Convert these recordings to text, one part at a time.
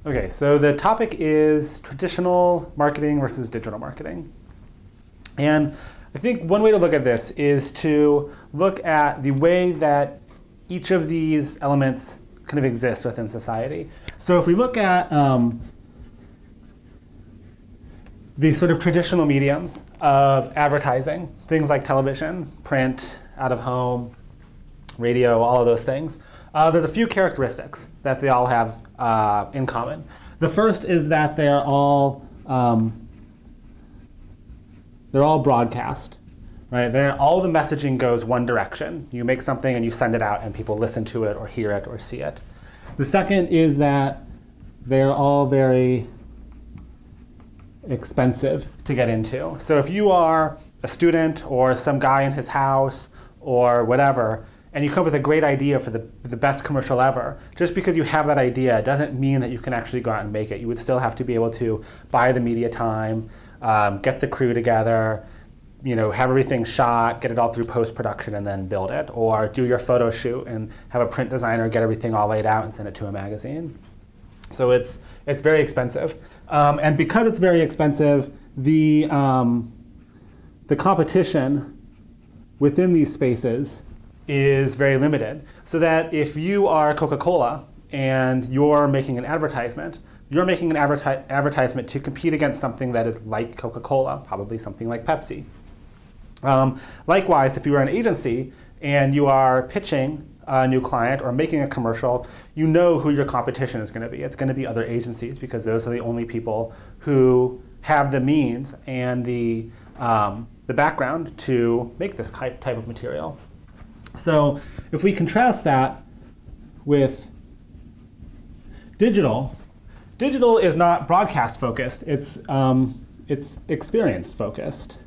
Okay, so the topic is traditional marketing versus digital marketing. And I think one way to look at this is to look at the way that each of these elements kind of exist within society. So if we look at the sort of traditional mediums of advertising, things like television, print, out of home, radio, all of those things, there's a few characteristics that they all have in common. The first is that they're all broadcast, right? All the messaging goes one direction. You make something and you send it out and people listen to it or hear it or see it. The second is that they're all very expensive to get into. So if you are a student or some guy in his house or whatever, and you come up with a great idea for the best commercial ever, just because you have that idea doesn't mean that you can actually go out and make it. You would still have to be able to buy the media time, get the crew together, have everything shot, get it all through post-production and then build it, or do your photo shoot and have a print designer get everything all laid out and send it to a magazine. So it's very expensive. And because it's very expensive, the competition within these spaces is very limited. So that if you are Coca-Cola and you're making an advertisement, you're making an advertisement to compete against something that is like Coca-Cola, probably something like Pepsi. Likewise, if you are an agency and you are pitching a new client or making a commercial, you know who your competition is going to be. It's going to be other agencies because those are the only people who have the means and the background to make this type of material. So if we contrast that with digital, digital is not broadcast focused. It's experience focused.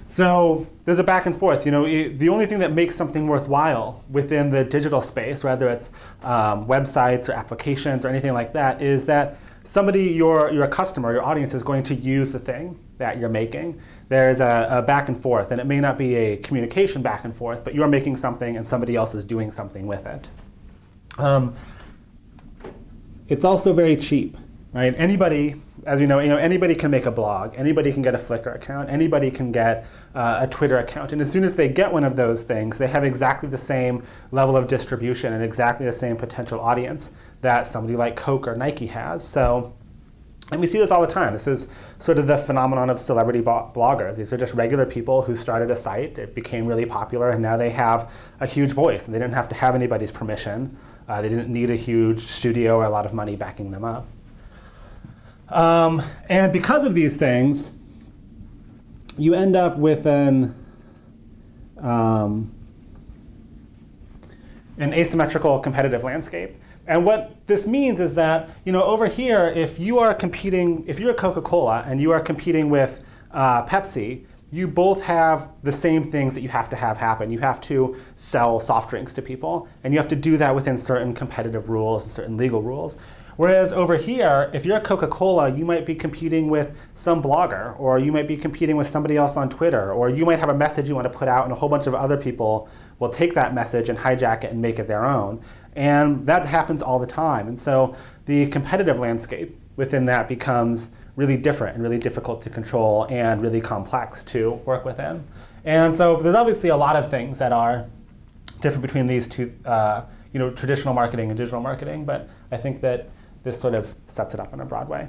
So there's a back and forth. The only thing that makes something worthwhile within the digital space, whether it's websites or applications or anything like that, is that somebody, your customer, your audience is going to use the thing that you're making. There's a back and forth, and it may not be a communication back and forth, but you're making something and somebody else is doing something with it. It's also very cheap, right? Anybody, as you know, anybody can make a blog, anybody can get a Flickr account, anybody can get a Twitter account, and as soon as they get one of those things, they have exactly the same level of distribution and exactly the same potential audience that somebody like Coke or Nike has. So, and we see this all the time. This is sort of the phenomenon of celebrity bloggers. These are just regular people who started a site, it became really popular, and now they have a huge voice, and they didn't have to have anybody's permission. They didn't need a huge studio or a lot of money backing them up. And because of these things, you end up with an asymmetrical competitive landscape. And what this means is that, over here, if you're Coca-Cola and you are competing with Pepsi, you both have the same things that you have to have happen. You have to sell soft drinks to people, and you have to do that within certain competitive rules and certain legal rules. Whereas over here, if you're Coca-Cola, you might be competing with some blogger, or you might be competing with somebody else on Twitter, or you might have a message you want to put out, and a whole bunch of other people will take that message and hijack it and make it their own. And that happens all the time. And so the competitive landscape within that becomes really different and really difficult to control and really complex to work within. And so there's obviously a lot of things that are different between these two, traditional marketing and digital marketing, but I think that this sort of sets it up in a broad way.